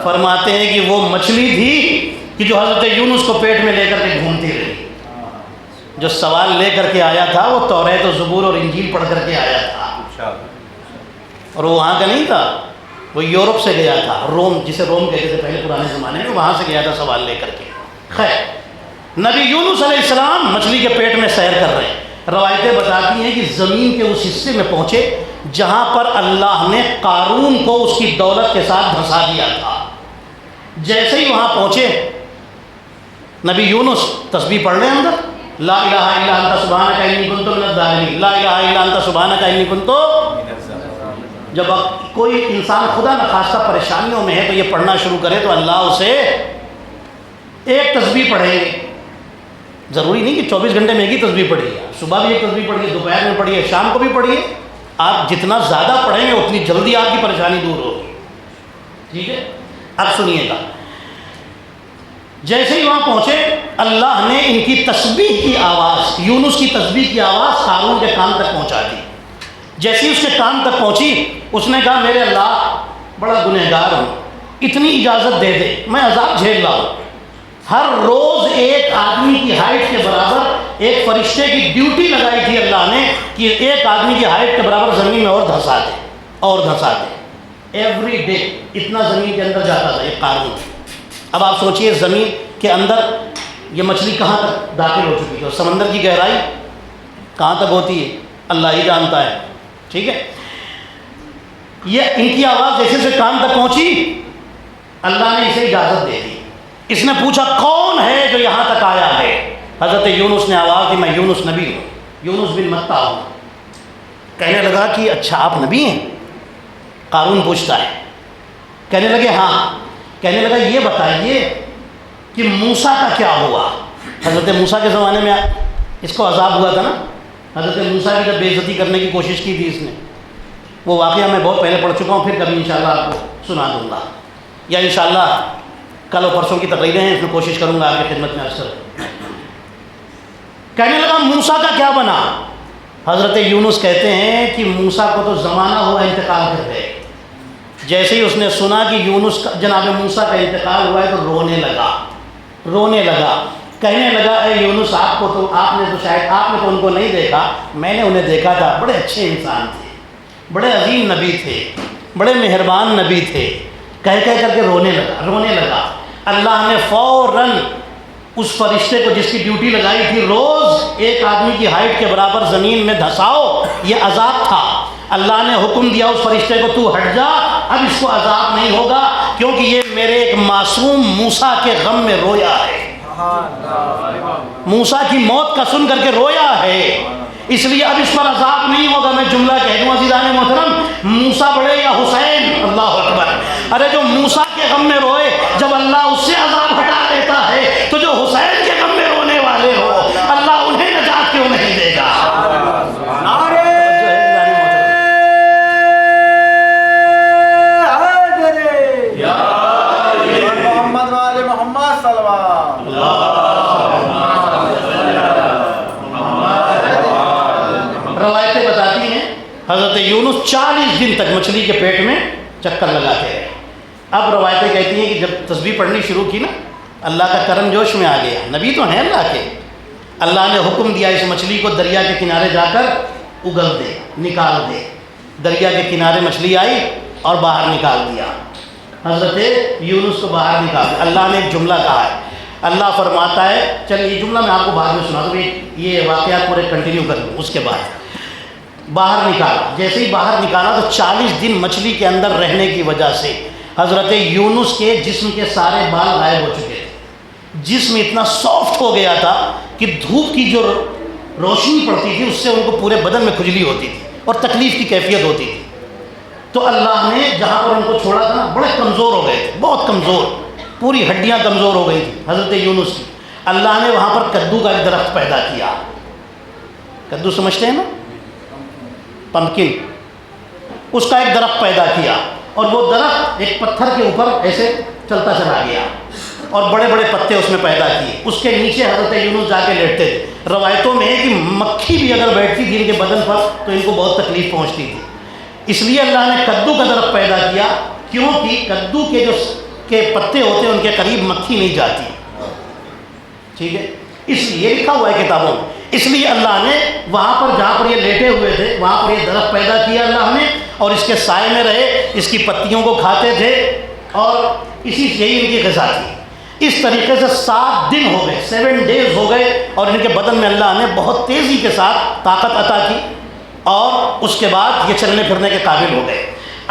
فرماتے ہیں کہ وہ مچھلی تھی کہ جو حضرت یونس کو پیٹ میں لے کر کے گھومتی رہی. جو سوال لے کر کے آیا تھا وہ توریت و زبور اور انجیل پڑھ کر کے آیا تھا, اور وہ وہاں کا نہیں تھا, وہ یورپ سے گیا تھا, روم, جسے روم کہتے تھے پہلے پرانے زمانے میں, وہاں سے گیا تھا سوال لے کر کے. خیر, نبی یونس علیہ السلام مچھلی کے پیٹ میں سیر کر رہے ہیں. روایتیں بتاتی ہیں کہ زمین کے اس حصے میں پہنچے جہاں پر اللہ نے قارون کو اس کی دولت کے ساتھ دھنسا دیا تھا. جیسے ہی وہاں پہنچے نبی یونس تسبیح پڑھ رہے ہیں اندر, لا الہ الا انت سبحانک انی کنت من الظالمین, لا الہ الا انت سبحانک انی کنت. جب کوئی انسان خدا نخواستہ پریشانیوں میں ہے تو یہ پڑھنا شروع کرے تو اللہ اسے ایک تسبیح پڑھے گے. ضروری نہیں کہ 24 گھنٹے میں ایک ہی تسبیح پڑھیے, صبح بھی ایک تسبیح پڑھیے, دوپہر میں پڑھیے, شام کو بھی پڑھیے. آپ جتنا زیادہ پڑھیں گے اتنی جلدی آپ کی پریشانی دور ہوگی. ٹھیک ہے, اب سنیے گا. جیسے ہی وہاں پہنچے اللہ نے ان کی تسبیح کی آواز, یونس کی تسبیح کی آواز قارون کے کان تک پہنچا دی. جیسے ہی اس کے کان تک پہنچی اس نے کہا میرے اللہ بڑا گنہگار ہوں, اتنی اجازت دے دے, میں عذاب جھیل رہا ہوں. ہر روز ایک آدمی کی ہائٹ کے برابر ایک فرشتے کی ڈیوٹی لگائی تھی اللہ نے کہ ایک آدمی کی ہائٹ کے برابر زمین میں اور دھنسا دے, اور دھنسا دے. ایوری ڈے اتنا زمین کے اندر جاتا تھا ایک قارون. اب آپ سوچئے زمین کے اندر یہ مچھلی کہاں تک داخل ہو چکی ہے, اور سمندر کی گہرائی کہاں تک ہوتی ہے اللہ ہی جانتا ہے. ٹھیک ہے, یہ ان کی آواز جیسے سے کان تک پہنچی اللہ نے اسے اجازت دے دی. اس نے پوچھا کون ہے جو یہاں تک آیا ہے؟ حضرت یونس نے آواز دی میں یونس نبی ہوں, یونس بن متہ ہوں. کہنے لگا کہ اچھا آپ نبی ہیں؟ قارون پوچھتا ہے. کہنے لگے ہاں. کہنے لگا یہ بتائیے کہ موسیٰ کا کیا ہوا؟ حضرت موسیٰ کے زمانے میں اس کو عذاب ہوا تھا نا, حضرت موسیٰ کی جب بے عزتی کرنے کی کوشش کی تھی اس نے, وہ واقعہ میں بہت پہلے پڑھ چکا ہوں, پھر کبھی انشاءاللہ آپ کو سنا دوں گا, یا انشاءاللہ کل و پرسوں کی تقریریں ہیں اس میں کوشش کروں گا آپ کی خدمت میں اکثر. کہنے لگا موسیٰ کا کیا بنا؟ حضرت یونس کہتے ہیں کہ موسیٰ کو تو زمانہ ہوا انتقال کر گئے. جیسے ہی اس نے سنا کہ یونس کا جناب موسیٰ کا انتقال ہوا ہے تو رونے لگا. کہنے لگا اے یونس آپ نے تو شاید آپ نے تو ان کو نہیں دیکھا, میں نے انہیں دیکھا تھا, بڑے اچھے انسان تھے, بڑے عظیم نبی تھے, بڑے مہربان نبی تھے. کہہ کر کے رونے لگا. اللہ نے فوراً اس فرشتے کو جس کی ڈیوٹی لگائی تھی روز ایک آدمی کی ہائٹ کے برابر زمین میں دھساؤ, یہ عذاب تھا, اللہ نے حکم دیا اس فرشتے کو تو ہٹ جا, اب اس کو عذاب نہیں ہوگا کیونکہ یہ میرے ایک معصوم موسیٰ کے غم میں رویا ہے, موسیٰ کی موت کا سن کر کے رویا ہے, اس لیے اب اس پر عذاب نہیں ہوگا. میں جملہ کہہ دوں عزیزان محترم, موسیٰ بڑے یا حسین, اللہ اکبر. ارے جو موسیٰ کے غم میں روئے جب اللہ اس سے عذاب ہٹا دیتا ہے تو جو حسین کے غم میں رونے والے ہو اللہ انہیں نجات کیوں نہیں دے گا؟ حضرت یونس 40 دن تک مچھلی کے پیٹ میں چکر لگاتے رہے۔ اب روایتیں کہتی ہیں کہ جب تسبیح پڑھنی شروع کی نا، اللہ کا کرم جوش میں آ گیا، نبی تو ہیں اللہ کے، اللہ نے حکم دیا اس مچھلی کو دریا کے کنارے جا کر اگل دے، نکال دے۔ دریا کے کنارے مچھلی آئی اور باہر نکال دیا، حضرت یونس کو باہر نکال دیا۔ اللہ نے ایک جملہ کہا ہے، اللہ فرماتا ہے، چل یہ جملہ میں آپ کو بعد میں سنا دوں، یہ واقعات پورے کنٹینیو کر لوں۔ اس کے بعد باہر نکالا، جیسے ہی باہر نکالا تو 40 دن مچھلی کے اندر رہنے کی وجہ سے حضرت یونس کے جسم کے سارے بال غائب ہو چکے تھے، جسم اتنا سافٹ ہو گیا تھا کہ دھوپ کی جو روشنی پڑتی تھی اس سے ان کو پورے بدن میں کھجلی ہوتی تھی اور تکلیف کی کیفیت ہوتی تھی۔ تو اللہ نے جہاں پر ان کو چھوڑا تھا نا، بڑے کمزور ہو گئے تھے، بہت کمزور، پوری ہڈیاں کمزور ہو گئی تھی حضرت یونس کی۔ اللہ نے وہاں پر کدو کا ایک درخت پیدا کیا، کدو سمجھتے ہیں نا، پمکن، اس کا ایک درخت پیدا کیا، اور وہ درخت ایک پتھر کے اوپر ایسے چلتا چلا گیا اور بڑے بڑے پتے اس میں پیدا کیے۔ اس کے نیچے حضرت یونس جا کے لیٹتے تھے۔ روایتوں میں ہے کہ مکھی بھی اگر بیٹھتی تھی ان کے بدن پر تو ان کو بہت تکلیف پہنچتی تھی، اس لیے اللہ نے کدو کا درخت پیدا کیا، کیونکہ کدو کے جو پتے ہوتے ہیں ان کے قریب مکھی نہیں جاتی، ٹھیک ہے، اس لیے لکھا ہوا ہے کتابوں میں۔ اس لیے اللہ نے وہاں پر جہاں پر یہ لیٹے ہوئے تھے وہاں پر یہ درخت پیدا کیا اللہ نے، اور اس کے سائے میں رہے، اس کی پتیوں کو کھاتے تھے اور اسی سے ہی ان کی غذا تھی۔ اس طریقے سے 7 دن ہو گئے، 7 days ہو گئے، اور ان کے بدن میں اللہ نے بہت تیزی کے ساتھ طاقت عطا کی، اور اس کے بعد یہ چلنے پھرنے کے قابل ہو گئے۔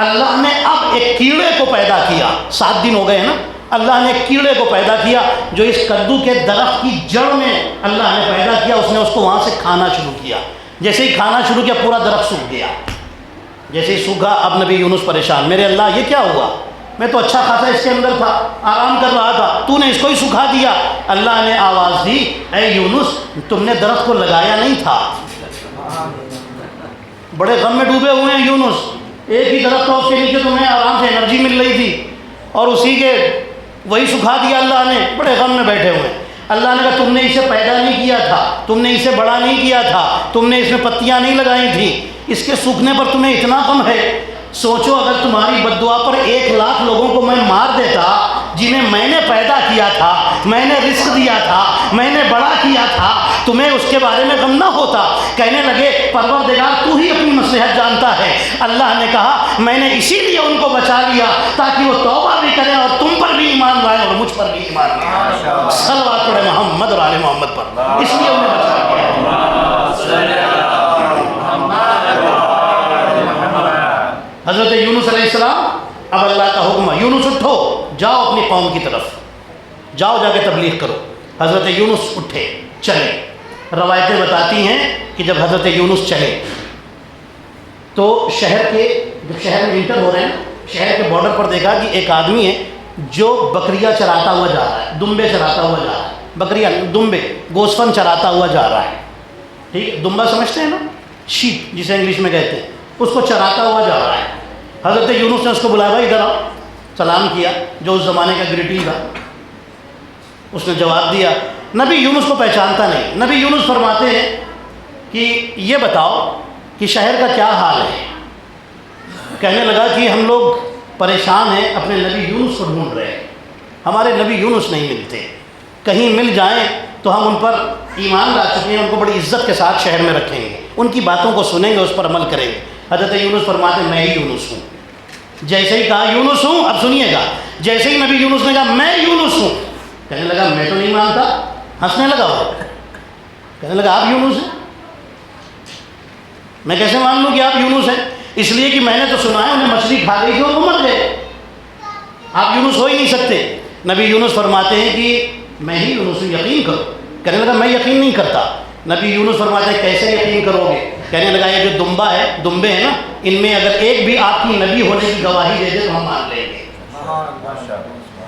اللہ نے اب ایک کیڑے کو پیدا کیا، 7 دن ہو گئے ہیں نا، اللہ نے ایک کیڑے کو پیدا کیا جو اس کدو کے درخت کی جڑ میں اللہ نے پیدا کیا، اس نے اس کو وہاں سے کھانا شروع کیا۔ جیسے ہی کھانا شروع کیا پورا درخت سوکھ گیا، جیسے ہی سوکھا اب نبی یونس پریشان، میرے اللہ یہ کیا ہوا، میں تو اچھا خاصا اس کے اندر تھا، آرام کر رہا تھا، تو نے اس کو ہی سکھا دیا۔ اللہ نے آواز دی، اے یونس تم نے درخت کو لگایا نہیں تھا۔ بڑے غم میں ڈوبے ہوئے ہیں یونس، ایک ہی درخت تھا اس کے نیچے تمہیں آرام سے انرجی مل رہی تھی، اور اسی کے وہی سکھا دیا اللہ نے، بڑے غم میں بیٹھے ہوئے ہیں۔ اللہ نے کہا تم نے اسے پیدا نہیں کیا تھا، تم نے اسے بڑا نہیں کیا تھا، تم نے اس میں پتیاں نہیں لگائی تھیں، اس کے سوکھنے پر تمہیں اتنا غم ہے۔ سوچو اگر تمہاری بد دعا پر 1 لاکھ لوگوں کو میں مار دیتا جنہیں میں نے پیدا کیا تھا، میں نے رزق دیا تھا، میں نے بڑا کیا تھا، تمہیں اس کے بارے میں غم نہ ہوتا؟ کہنے لگے پروردگار تو ہی اپنی مصلحت جانتا ہے۔ اللہ نے کہا میں نے اسی لیے ان کو بچا لیا تاکہ وہ توبہ بھی کریں اور تم پر بھی ایمان لائیں اور مجھ پر بھی ایمان لائیں۔ صلوات پڑھے محمد اور آل محمد پر، اس لیے انہیں بچا لیا۔ حضرت یونس علیہ السلام، اب اللہ کا حکم ہے یونس اٹھو جاؤ اپنی قوم کی طرف، جاؤ جا کے تبلیغ کرو۔ حضرت یونس اٹھے چلے۔ روایتیں بتاتی ہیں کہ جب حضرت یونس چلے تو شہر میں انٹر ہو رہے ہیں، شہر کے بارڈر پر دیکھا کہ ایک آدمی ہے جو بکریاں چراتا ہوا جا رہا ہے، دمبے چراتا ہوا جا رہا ہے، بکریاں دمبے گوسفند چراتا ہوا جا رہا ہے، ٹھیک ہے، دمبا سمجھتے ہیں نا، شیپ جسے انگلش میں کہتے ہیں، اس کو چراتا ہوا جا رہا ہے۔ حضرت یونس نے اس کو بلایا، بھائی ادھر آؤ، سلام کیا جو اس زمانے کا گریٹنگ تھا۔ اس نے جواب دیا، نبی یونس کو پہچانتا نہیں۔ نبی یونس فرماتے ہیں کہ یہ بتاؤ کہ شہر کا کیا حال ہے؟ کہنے لگا کہ ہم لوگ پریشان ہیں، اپنے نبی یونس کو ڈھونڈ رہے ہیں، ہمارے نبی یونس نہیں ملتے، کہیں مل جائیں تو ہم ان پر ایمان لا چکے ہیں، ان کو بڑی عزت کے ساتھ شہر میں رکھیں گے، ان کی باتوں کو سنیں گے، اس پر عمل کریں گے۔ حضرت یونس فرماتے ہیں میں ہی یونس ہوں۔ جیسے ہی کہا یونس ہوں، اب سنیے گا، جیسے ہی نبی یونس نے کہا میں یونس ہوں، کہنے لگا میں تو نہیں مانتا، ہنسنے لگا وہ، کہنے لگا آپ یونس ہیں؟ میں کیسے مان لوں کہ آپ یونس ہیں؟ اس لیے کہ میں نے تو سنا ہے انہیں مچھلی کھا گئی تھی اور وہ مر گئے، آپ یونس ہو ہی نہیں سکتے۔ نبی یونس فرماتے ہیں کہ میں ہی یونس ہوں، یقین کرو۔ کہنے لگا میں یقین نہیں کرتا۔ نبی یونس فرماتے ہیں کیسے یقین کرو گے؟ کہنے لگا یہ جو دمبے ہیں نا، ان میں اگر ایک بھی آپ کی نبی ہونے کی گواہی دے دے تو ہم مان لیں گے۔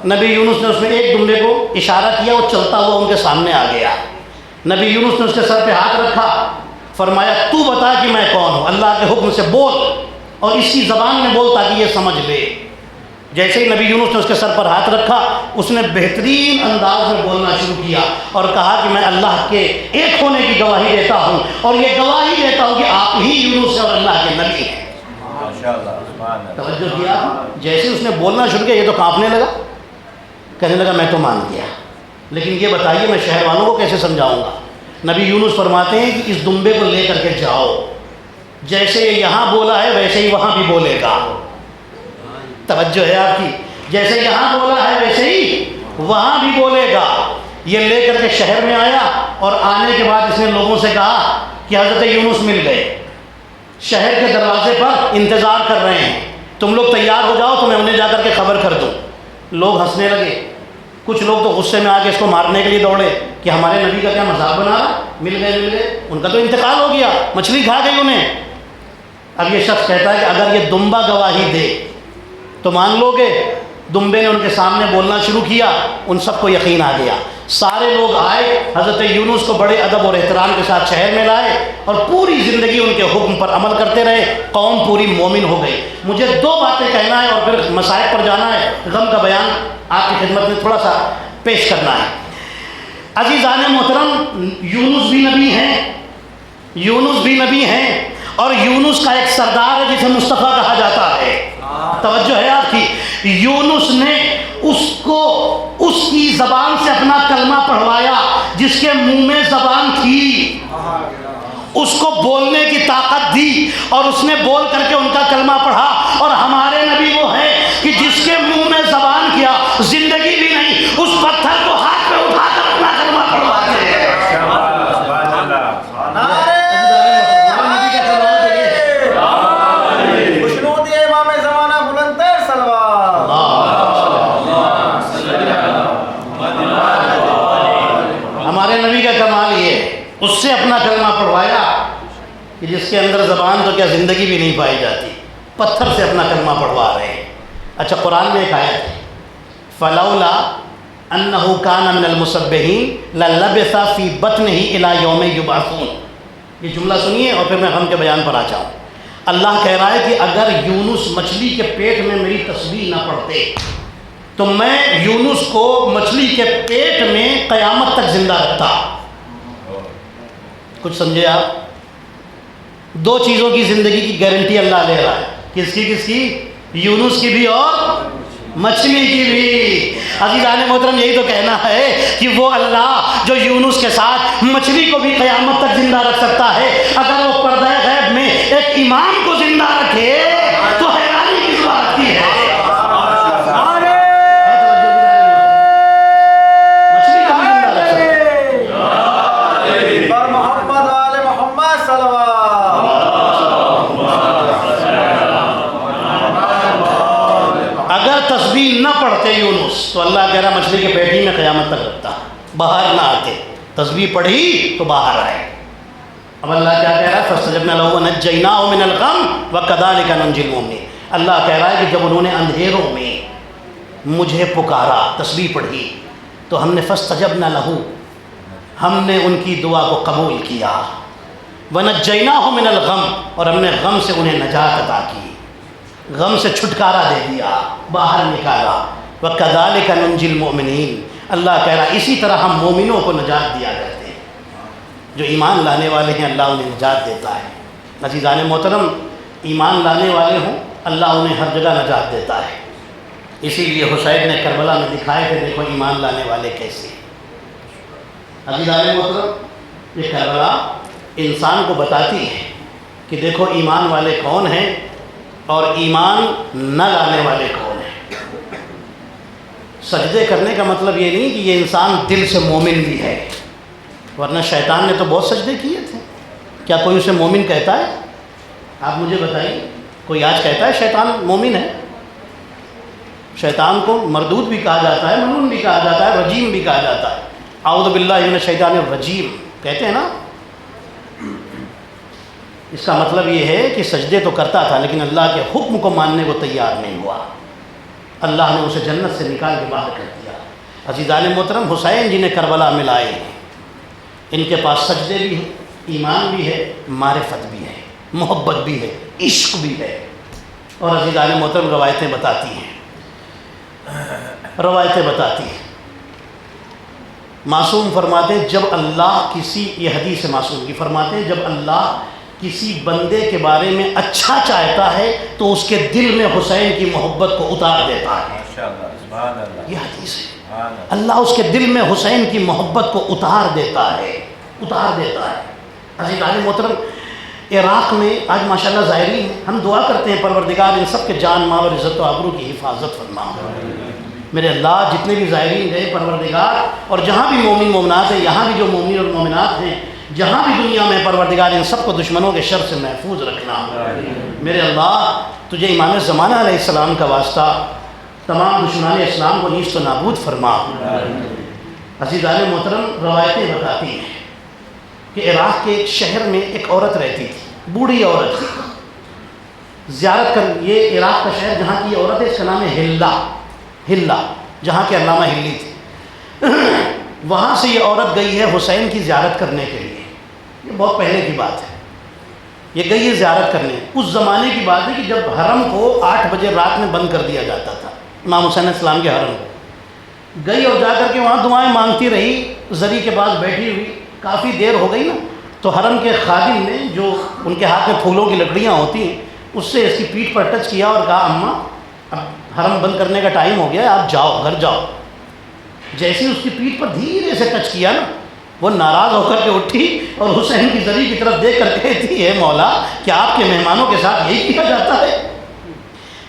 نبی یونس نے اس میں ایک دمبے کو اشارہ کیا، وہ چلتا ہوا ان کے سامنے آ گیا۔ نبی یونس نے اس کے سر پہ ہاتھ رکھا، فرمایا تو بتا کہ میں کون ہوں، اللہ کے حکم سے بول اور اس کی زبان میں بول تاکہ یہ سمجھ لے۔ جیسے ہی نبی یونس نے اس کے سر پر ہاتھ رکھا، اس نے بہترین انداز میں بولنا شروع کیا اور کہا کہ میں اللہ کے ایک ہونے کی گواہی دیتا ہوں، اور یہ گواہی دیتا ہوں کہ آپ ہی یونس اور اللہ کے نبی ہیں۔ توجہ کیا؟ جیسے اس نے بولنا شروع کیا یہ تو کانپنے لگا، کہنے لگا میں تو مان گیا، لیکن یہ بتائیے میں شہر والوں کو کیسے سمجھاؤں گا؟ نبی یونس فرماتے ہیں کہ اس دمبے کو لے کر کے جاؤ، جیسے یہ یہاں بولا ہے ویسے ہی وہاں بھی بولے گا۔ توجہ ہے آپ کی؟ جیسے یہاں بولا ہے ویسے ہی وہاں بھی بولے گا۔ یہ لے کر کے شہر میں آیا، اور آنے کے بعد اس نے لوگوں سے کہا کہ حضرت یونس مل گئے، شہر کے دروازے پر انتظار کر رہے ہیں، تم لوگ تیار ہو جاؤ تو میں انہیں جا کر کے خبر کر دوں۔ لوگ ہنسنے لگے، کچھ لوگ تو غصے میں آ کے اس کو مارنے کے لیے دوڑے کہ ہمارے نبی کا کیا مذاق بنا رہا، مل گئے، ان کا تو انتقال ہو گیا، مچھلی کھا گئی انہیں۔ اب یہ شخص کہتا ہے کہ اگر یہ دمبا گواہی دے تو مان لو گے؟ دمبے نے ان کے سامنے بولنا شروع کیا، ان سب کو یقین آ گیا۔ سارے لوگ آئے، حضرت یونس کو بڑے ادب اور احترام کے ساتھ شہر میں لائے، اور پوری زندگی ان کے حکم پر عمل کرتے رہے، قوم پوری مومن ہو گئی۔ مجھے دو باتیں کہنا ہے اور پھر مصائب پر جانا ہے، غم کا بیان آپ کی خدمت میں تھوڑا سا پیش کرنا ہے۔ عزیزان محترم، یونس بھی نبی ہیں، یونس بھی نبی ہیں، اور یونس کا ایک سردار ہے جسے مصطفیٰ کہا جاتا ہے۔ توجہ ہے آپ کی؟ یونس نے اس کو اس کی زبان سے اپنا کلمہ پڑھوایا جس کے منہ میں زبان تھی، اس کو بولنے کی طاقت دی، اور اس نے بول کر کے ان کا کلمہ پڑھا۔ اور ہمارے نبی وہ ہے کہ جس کے منہ میں زبان کیا، زندگی بھی نہیں، اس پتھر کو ہاتھ پہ اٹھا کر اپنا کلمہ پڑھواتے ہیں۔ ہمارے نبی کا کمال یہ ہے، اس سے اپنا کلمہ پڑھوایا کہ جس کے اندر زبان تو کیا زندگی بھی نہیں پائی جاتی، پتھر سے اپنا کلمہ پڑھوا رہے ہیں۔ اچھا، قرآن میں ایک آیت ہے، فلولا انہ کان من المسبحین للبث فی بطنہ الی یوم یبعثون۔ یہ جملہ سنیے اور پھر میں غم کے بیان پر آ جاؤں۔ اللہ کہہ رہا ہے کہ اگر یونس مچھلی کے پیٹ میں میری تسبیح نہ پڑھتے تو میں یونس کو مچھلی کے پیٹ میں قیامت تک زندہ رکھتا۔ کچھ سمجھے آپ؟ دو چیزوں کی زندگی کی گارنٹی اللہ لے رہا ہے، کس کی؟ یونس کی بھی اور مچھلی کی بھی۔ عزیزان محترم، یہی تو کہنا ہے کہ وہ اللہ جو یونس کے ساتھ مچھلی کو بھی قیامت تک زندہ رکھ سکتا ہے، اگر وہ پردہ غیب میں ایک امام کو زندہ رکھے تو حیرانی کس بات کی ہے؟ تسبیح نہ پڑھتے یونس تو اللہ کہہ رہا مچھلی کے پیٹ ہی میں قیامت تک رکھتا، باہر نہ آتے۔ تسبیح پڑھی تو باہر آئے۔ اب اللہ کیا کہہ رہا ہے؟ فاستجبنا له ونجيناه من الغم وكذلك ننجي المؤمنين۔ اللہ کہہ رہا ہے کہ جب انہوں نے اندھیروں میں مجھے پکارا، تسبیح پڑھی، تو ہم نے فاستجبنا له، ہم نے ان کی دعا کو قبول کیا، ونجيناه من الغم، اور ہم نے غم سے انہیں نجات عطا کی، غم سے چھٹکارا دے دیا، باہر نکالا۔ وَكَذَلِكَ نُنْجِي الْمُؤْمِنِينَ، اللہ کہہ رہا اسی طرح ہم مومنوں کو نجات دیا کرتے ہیں، جو ایمان لانے والے ہیں اللہ انہیں نجات دیتا ہے۔ عزیزان محترم، ایمان لانے والے ہوں اللہ انہیں ہر جگہ نجات دیتا ہے۔ اسی لیے حسین نے کربلا میں دکھائے کہ دیکھو ایمان لانے والے کیسے۔ عزیزان محترم، یہ کربلا انسان کو بتاتی ہے کہ دیکھو ایمان والے کون ہیں اور ایمان نہ لانے والے کون ہیں۔ سجدے کرنے کا مطلب یہ نہیں کہ یہ انسان دل سے مومن بھی ہے، ورنہ شیطان نے تو بہت سجدے کیے تھے، کیا کوئی اسے مومن کہتا ہے؟ آپ مجھے بتائیے، کوئی آج کہتا ہے شیطان مومن ہے؟ شیطان کو مردود بھی کہا جاتا ہے، ملعون بھی کہا جاتا ہے، رجیم بھی کہا جاتا ہے۔ اعوذ باللہ من الشیطان الرجیم کہتے ہیں نا۔ اس کا مطلب یہ ہے کہ سجدے تو کرتا تھا لیکن اللہ کے حکم کو ماننے کو تیار نہیں ہوا، اللہ نے اسے جنت سے نکال کے باہر کر دیا۔ عزیزان محترم، حسین جنہیں کربلا میں لائے ہیں، ان کے پاس سجدے بھی ہیں، ایمان بھی ہے، معرفت بھی ہے، محبت بھی ہے، عشق بھی ہے۔ اور عزیزان محترم، روایتیں بتاتی ہیں روایتیں بتاتی ہیں. معصوم فرماتے ہیں جب اللہ کسی، یہ حدیث معصوم کی، فرماتے ہیں جب اللہ کسی بندے کے بارے میں اچھا چاہتا ہے تو اس کے دل میں حسین کی محبت کو اتار دیتا ہے. یہ حدیث ہے. اللہ اس کے دل میں حسین کی محبت کو اتار دیتا ہے، اتار دیتا ہے. عزیزان محترم، عراق میں آج ماشاءاللہ ظاہرین ہیں. ہم دعا کرتے ہیں پروردگار ان سب کے جان مال اور عزت و آبرو کی حفاظت فرما. میرے اللہ جتنے بھی زائرین گئے پروردگار، اور جہاں بھی مومن مومنات ہیں، یہاں بھی جو مومن اور مومنات ہیں جہاں بھی دنیا میں، پروردگار ان سب کو دشمنوں کے شر سے محفوظ رکھنا. میرے اللہ تجھے امام زمانہ علیہ السلام کا واسطہ تمام دشمنان اسلام کو نیست و نابود فرما. عزیزان محترم، روایتیں بتاتی ہیں کہ عراق کے ایک شہر میں ایک عورت رہتی تھی، بوڑھی عورت تھی. زیارت کر، یہ عراق کا شہر جہاں کی یہ عورت ہے اس کا نام ہے ہلہ، جہاں کے علامہ ہلی تھے. وہاں سے یہ عورت گئی ہے حسین کی زیارت کرنے کے لیے. یہ بہت پہلے کی بات ہے. یہ گئی ہے زیارت کرنے. اس زمانے کی بات ہے کہ جب حرم کو 8 بجے رات میں بند کر دیا جاتا تھا، امام حسین علیہ السلام کے حرم کو گئی اور جا کر کے وہاں دعائیں مانگتی رہی، زری کے پاس بیٹھی ہوئی. کافی دیر ہو گئی نا، تو حرم کے خادم نے، جو ان کے ہاتھ میں پھولوں کی لکڑیاں ہوتی ہیں، اس سے اس کی پیٹھ پر ٹچ کیا اور کہا اماں اب حرم بند کرنے کا ٹائم ہو گیا، آپ جاؤ، گھر جاؤ. جیسے ہی اس کی پیٹھ پر دھیرے سے ٹچ کیا نا، وہ ناراض ہو کر کے اٹھی اور حسین کی زری کی طرف دیکھ کر کہتی ہے مولا کیا آپ کے مہمانوں کے ساتھ یہی کیا جاتا ہے؟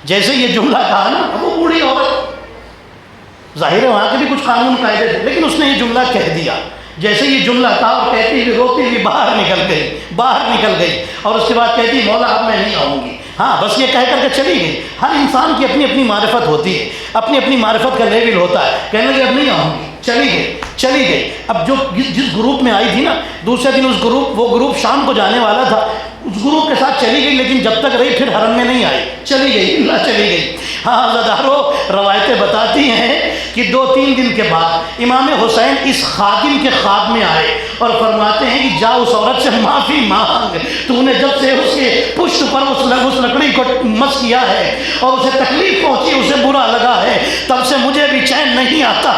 جیسے یہ جملہ کہا نا، وہ بوڑھی عورت، ظاہر ہے وہاں کے بھی کچھ قانون قاعدے تھے، لیکن اس نے یہ جملہ کہہ دیا. جیسے یہ جملہ کہا اور کہتی ہوئی روتی ہوئی باہر نکل گئی اور اس کے بعد کہتی مولا اب میں نہیں آؤں گی. ہاں بس یہ کہہ کر کے چلی گئی. ہر انسان کی اپنی اپنی معرفت ہوتی ہے، اپنی اپنی معرفت کا لیول ہوتا ہے. کہنے لگی اب نہیں آؤں گی، چلی گئی. اب جو جس گروپ میں آئی تھی نا، دوسرے دن وہ گروپ شام کو جانے والا تھا، اس گروپ کے ساتھ چلی گئی، لیکن جب تک رہی پھر حرم میں نہیں آئی، چلی گئی. ہاں عزادارو، روایتیں بتاتی ہیں کہ 2-3 دن کے بعد امام حسین اس خادم کے خواب میں آئے اور فرماتے ہیں کہ جا اس عورت سے معافی مانگ، تو نے جب سے اس کے پشت پر اس لکڑی کو مس کیا ہے اور اسے تکلیف پہنچی، اسے برا لگا ہے، تب سے مجھے بھی چین نہیں آتا.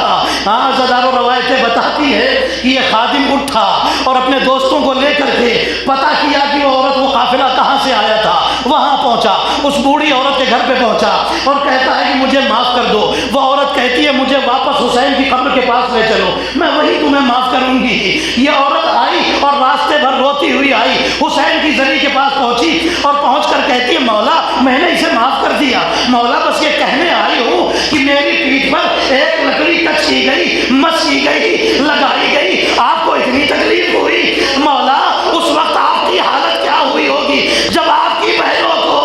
ہاں عزادارو، روایتیں بتاتی ہے کہ یہ خادم اٹھا اور اپنے دوستوں کو لے کر کے پتہ کیا کہ وہ عورت، وہ قافلہ کہاں سے آیا تھا. وہاں پہنچا، اس بوڑھی عورت کے گھر پہ پہنچا اور کہتا ہے کہ مجھے معاف کر دو. وہ عورت کہتی ہے مجھے واپس حسین کی قبر کے پاس لے چلو، میں وہی تمہیں معاف کروں گی. یہ عورت آئی اور راستے بھر روتی ہوئی آئی، حسین کی زری کے پاس پہنچی اور پہنچ کر کہتی ہے مولا میں نے اسے معاف کر دیا، مولا بس یہ کہنے آئی ہوں کہ میری پیٹھ پر ایک لکڑی ٹچ کی گئی، مس کی گئی، لگائی گئی، آپ کو اتنی تکلیف ہوئی. مولا اس وقت آپ کی حالت کیا ہوئی ہوگی جب آپ کی بہنوں کو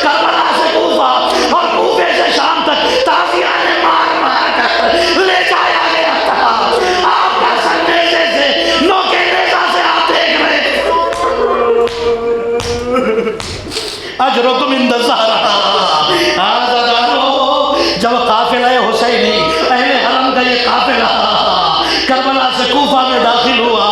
کربلا سے کوفہ اور کوفے سے شام تک تازیاں نے مار کر لے جایا گیا تھا. آپ کا سر نیزے سے، نوکے نیزہ سے آپ دیکھ رہے تھے. اجرکم عند الزہرا. جب قافلہ حسینی، اہل حرم کا یہ قافلہ کربلا سے کوفہ میں داخل ہوا،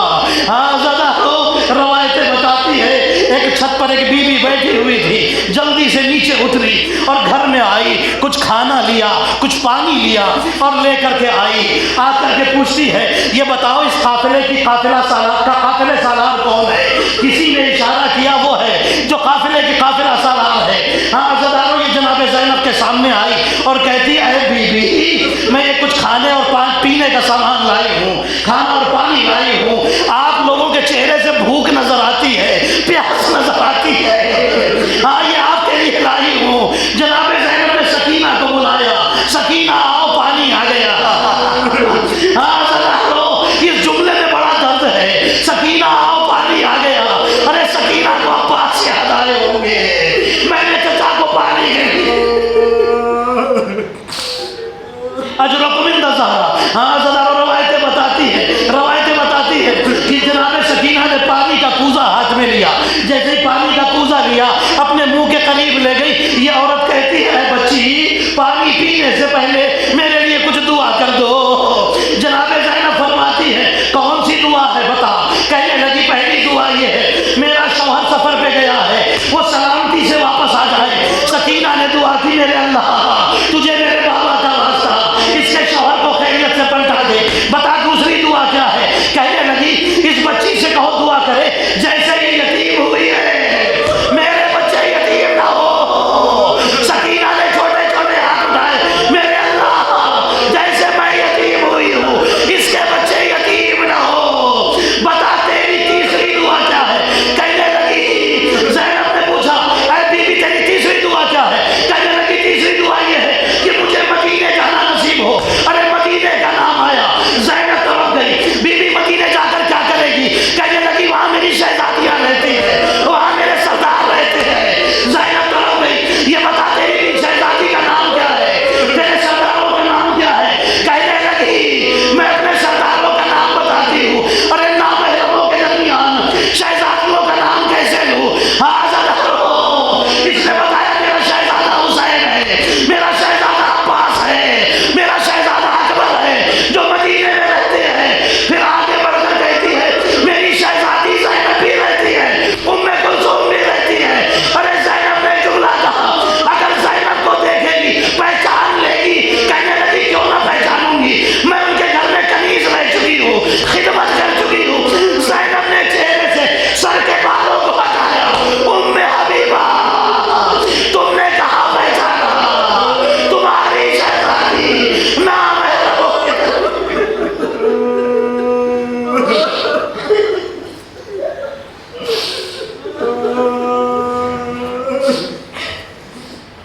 روایتیں بتاتی ہے ایک چھت پر ایک بی بی بیٹھی ہوئی تھی، جلدی سے نیچے اتری اور گھر میں آئی، کچھ کھانا لیا، کچھ پانی لیا اور لے کر کے آئی. آ کر کے پوچھتی ہے یہ بتاؤ اس قافلے کی قافلہ سالار کون ہے؟ کسی نے اشارہ کیا وہ ہے جو قافلے کی قافلہ سالار ہے. ہاں عزادارو، یہ جناب زینب کے سامنے آئی اور کہتی اے بی بی میں یہ کچھ کھانے اور پینے کا سامان لائی ہوں. کھانا